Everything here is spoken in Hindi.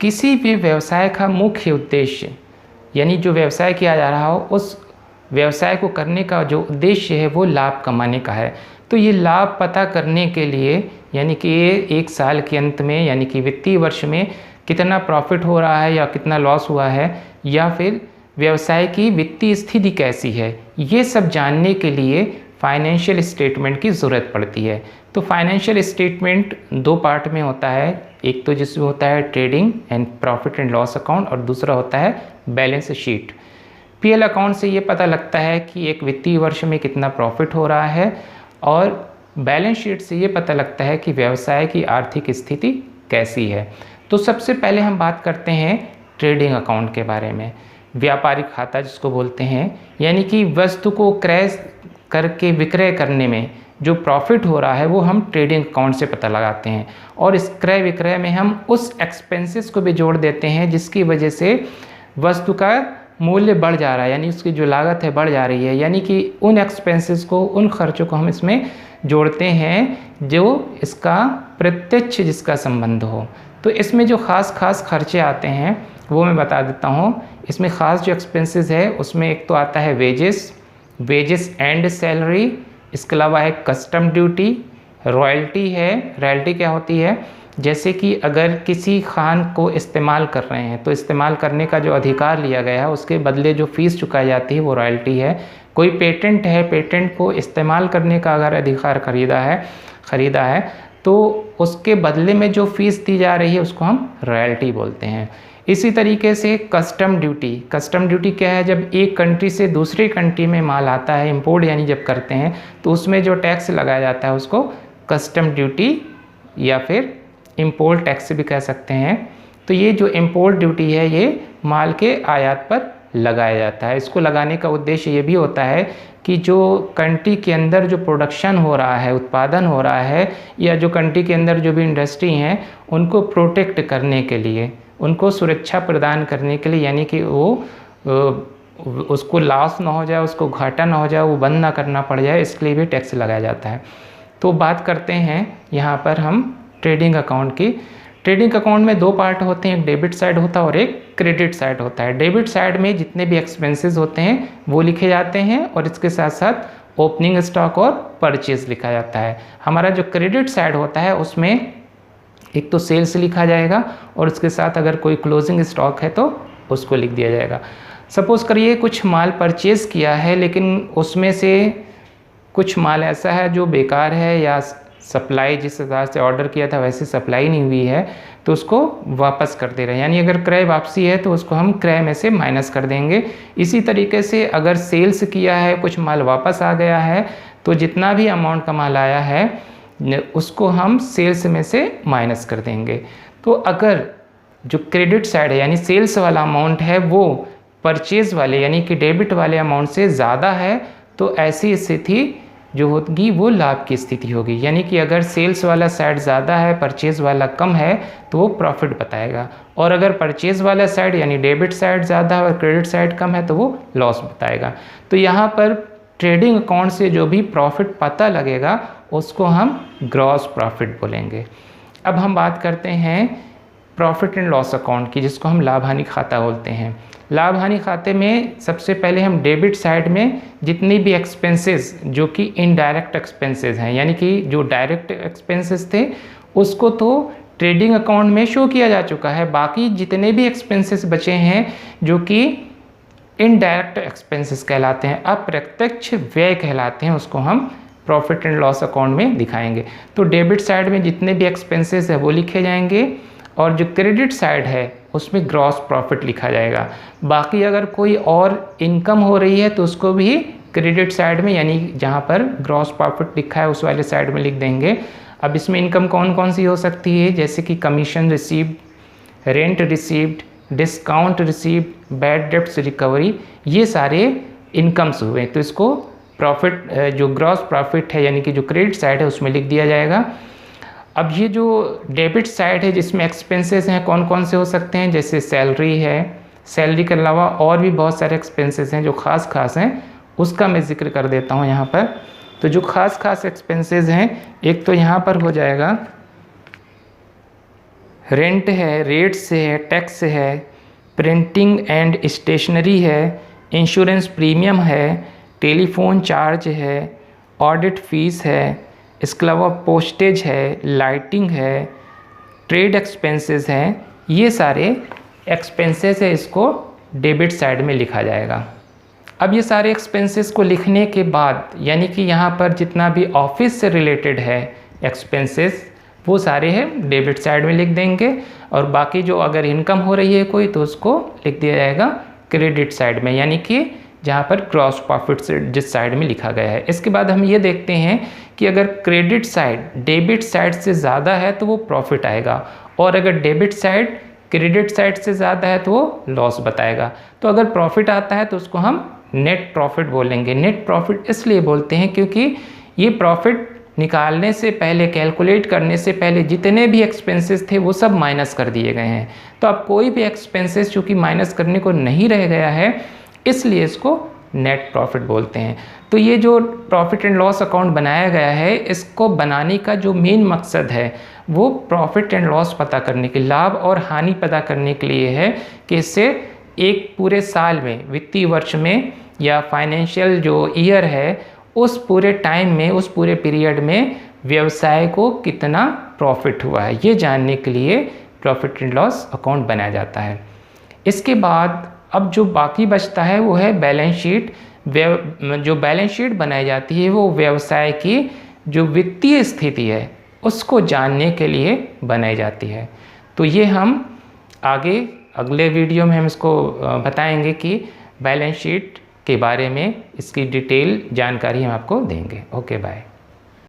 किसी भी व्यवसाय का मुख्य उद्देश्य, यानी जो व्यवसाय किया जा रहा हो उस व्यवसाय को करने का जो उद्देश्य है वो लाभ कमाने का है। तो ये लाभ पता करने के लिए, यानी कि ये एक साल के अंत में, यानी कि वित्तीय वर्ष में कितना प्रॉफिट हो रहा है या कितना लॉस हुआ है, या फिर व्यवसाय की वित्तीय स्थिति कैसी है, ये सब जानने के लिए फाइनेंशियल स्टेटमेंट की ज़रूरत पड़ती है। तो फाइनेंशियल स्टेटमेंट दो पार्ट में होता है, एक तो जिसमें होता है trading and profit and loss account, और दूसरा होता है बैलेंस शीट। पीएल अकाउंट से ये पता लगता है कि एक वित्तीय वर्ष में कितना प्रॉफिट हो रहा है, और बैलेंस शीट से ये पता लगता है कि व्यवसाय की आर्थिक स्थिति कैसी है। तो सबसे पहले हम बात करते हैं ट्रेडिंग अकाउंट के बारे में। व्यापारिक खाता जिसको बोलते हैं, यानी कि वस्तु को क्रय करके विक्रय करने में जो प्रॉफिट हो रहा है वो हम ट्रेडिंग अकाउंट से पता लगाते हैं, और इस क्रय विक्रय में हम उस एक्सपेंसेस को भी जोड़ देते हैं जिसकी वजह से वस्तु का मूल्य बढ़ जा रहा है, यानी उसकी जो लागत है बढ़ जा रही है, यानी कि उन एक्सपेंसेस को, उन खर्चों को हम इसमें जोड़ते हैं जो इसका प्रत्यक्ष जिसका संबंध हो। तो इसमें जो खास खर्चे आते हैं वो मैं बता देता हूँ। इसमें ख़ास जो एक्सपेंसेस है उसमें एक तो आता है वेजेस एंड सैलरी, इसके अलावा है कस्टम ड्यूटी, रॉयल्टी है। रॉयल्टी क्या होती है? जैसे कि अगर किसी खान को इस्तेमाल कर रहे हैं तो इस्तेमाल करने का जो अधिकार लिया गया है उसके बदले जो फ़ीस चुकाई जाती है वो रॉयल्टी है। कोई पेटेंट है, पेटेंट को इस्तेमाल करने का अगर अधिकार ख़रीदा है तो उसके बदले में जो फ़ीस दी जा रही है उसको हम रॉयल्टी बोलते हैं। इसी तरीके से कस्टम ड्यूटी क्या है? जब एक कंट्री से दूसरी कंट्री में माल आता है, इंपोर्ट यानी जब करते हैं, तो उसमें जो टैक्स लगाया जाता है उसको कस्टम ड्यूटी या फिर इंपोर्ट टैक्स भी कह सकते हैं। तो ये जो इंपोर्ट ड्यूटी है ये माल के आयात पर लगाया जाता है। इसको लगाने का उद्देश्य ये भी होता है कि जो कंट्री के अंदर जो प्रोडक्शन हो रहा है, उत्पादन हो रहा है, या जो कंट्री के अंदर जो भी इंडस्ट्री हैं उनको प्रोटेक्ट करने के लिए, उनको सुरक्षा प्रदान करने के लिए, यानी कि वो उसको लॉस ना हो जाए, उसको घाटा ना हो जाए, वो बंद ना करना पड़ जाए, इसके लिए भी टैक्स लगाया जाता है। तो बात करते हैं यहाँ पर हम ट्रेडिंग अकाउंट की। ट्रेडिंग अकाउंट में दो पार्ट होते हैं, एक डेबिट साइड होता है और एक क्रेडिट साइड होता है। डेबिट साइड में जितने भी एक्सपेंसेस होते हैं वो लिखे जाते हैं, और इसके साथ साथ ओपनिंग स्टॉक और परचेज लिखा जाता है। हमारा जो क्रेडिट साइड होता है उसमें एक तो सेल्स लिखा जाएगा, और उसके साथ अगर कोई क्लोजिंग स्टॉक है तो उसको लिख दिया जाएगा। सपोज़ करिए कुछ माल परचेज़ किया है, लेकिन उसमें से कुछ माल ऐसा है जो बेकार है, या सप्लाई जिस हिसाब से ऑर्डर किया था वैसे सप्लाई नहीं हुई है, तो उसको वापस कर दे रहे हैं। यानी अगर क्रय वापसी है तो उसको हम क्रय में से माइनस कर देंगे। इसी तरीके से अगर सेल्स किया है, कुछ माल वापस आ गया है, तो जितना भी अमाउंट का माल आया है उसको हम सेल्स में से माइनस कर देंगे। तो अगर जो क्रेडिट साइड है यानी सेल्स वाला अमाउंट है वो परचेज़ वाले यानी कि डेबिट वाले अमाउंट से ज़्यादा है, तो ऐसी स्थिति जो होगी वो लाभ की स्थिति होगी। यानी कि अगर सेल्स वाला साइड ज़्यादा है, परचेज़ वाला कम है, तो वो प्रॉफिट बताएगा, और अगर परचेज़ वाला साइड यानी डेबिट साइड ज़्यादा है और क्रेडिट साइड कम है तो वो लॉस बताएगा। तो यहाँ पर ट्रेडिंग अकाउंट से जो भी प्रॉफिट पता लगेगा उसको हम ग्रॉस प्रॉफिट बोलेंगे। अब हम बात करते हैं प्रॉफिट एंड लॉस अकाउंट की, जिसको हम लाभ हानि खाता बोलते हैं। लाभ हानि खाते में सबसे पहले हम डेबिट साइड में जितनी भी एक्सपेंसेस जो कि इनडायरेक्ट एक्सपेंसेस हैं, यानी कि जो डायरेक्ट एक्सपेंसेस थे उसको तो ट्रेडिंग अकाउंट में शो किया जा चुका है, बाकी जितने भी एक्सपेंसेस बचे हैं जो कि इनडायरेक्ट एक्सपेंसेस कहलाते हैं, अप्रत्यक्ष व्यय कहलाते हैं, उसको हम प्रॉफिट एंड लॉस अकाउंट में दिखाएंगे। तो डेबिट साइड में जितने भी एक्सपेंसेस है वो लिखे जाएंगे, और जो क्रेडिट साइड है उसमें ग्रॉस प्रॉफिट लिखा जाएगा। बाकी अगर कोई और इनकम हो रही है तो उसको भी क्रेडिट साइड में यानी जहाँ पर ग्रॉस प्रॉफिट लिखा है उस वाले साइड में लिख देंगे। अब इसमें इनकम कौन कौन सी हो सकती है, जैसे कि commission received, rent received, discount received, bad debts recovery, ये सारे इनकम्स हुए। तो इसको प्रॉफिट जो ग्रॉस प्रॉफिट है यानी कि जो क्रेडिट साइड है उसमें लिख दिया जाएगा। अब ये जो डेबिट साइड है जिसमें एक्सपेंसेस हैं कौन कौन से हो सकते हैं, जैसे सैलरी है, सैलरी के अलावा और भी बहुत सारे एक्सपेंसेस हैं जो खास हैं, उसका मैं जिक्र कर देता हूँ यहाँ पर। तो जो खास एक्सपेंसेस हैं, एक तो यहाँ पर हो जाएगा रेंट है, रेट्स है, टैक्स है, प्रिंटिंग एंड स्टेशनरी है, इंश्योरेंस प्रीमियम है, टेलीफोन चार्ज है, ऑडिट फीस है, इसके अलावा पोस्टेज है, लाइटिंग है, ट्रेड एक्सपेंसेस हैं। ये सारे एक्सपेंसेस है, इसको डेबिट साइड में लिखा जाएगा। अब ये सारे एक्सपेंसेस को लिखने के बाद यानी कि यहाँ पर जितना भी ऑफिस से रिलेटेड है एक्सपेंसेस वो सारे हैं डेबिट साइड में लिख देंगे, और बाकी जो अगर इनकम हो रही है कोई तो उसको लिख दिया जाएगा क्रेडिट साइड में, यानी कि जहाँ पर क्रॉस प्रॉफिट से जिस साइड में लिखा गया है। इसके बाद हम ये देखते हैं कि अगर क्रेडिट साइड डेबिट साइड से ज़्यादा है तो वो प्रॉफिट आएगा, और अगर डेबिट साइड क्रेडिट साइड से ज़्यादा है तो वो लॉस बताएगा। तो अगर प्रॉफिट आता है तो उसको हम नेट प्रॉफिट बोलेंगे। नेट प्रॉफिट इसलिए बोलते हैं क्योंकि ये प्रॉफिट निकालने से पहले, कैलकुलेट करने से पहले जितने भी एक्सपेंसेस थे वो सब माइनस कर दिए गए हैं। तो अब कोई भी एक्सपेंसेस चूँकि माइनस करने को नहीं रह गया है इसलिए इसको नेट प्रॉफिट बोलते हैं। तो ये जो प्रॉफिट एंड लॉस अकाउंट बनाया गया है इसको बनाने का जो मेन मकसद है वो प्रॉफिट एंड लॉस पता करने के, लाभ और हानि पता करने के लिए है कि इससे एक पूरे साल में, वित्तीय वर्ष में या फाइनेंशियल जो ईयर है उस पूरे टाइम में, उस पूरे पीरियड में व्यवसाय को कितना प्रॉफिट हुआ है ये जानने के लिए प्रॉफिट एंड लॉस अकाउंट बनाया जाता है। इसके बाद अब जो बाकी बचता है वो है बैलेंस शीट। जो बैलेंस शीट बनाई जाती है वो व्यवसाय की जो वित्तीय स्थिति है उसको जानने के लिए बनाई जाती है। तो ये हम आगे अगले वीडियो में हम इसको बताएंगे कि बैलेंस शीट के बारे में इसकी डिटेल जानकारी हम आपको देंगे। Okay bye.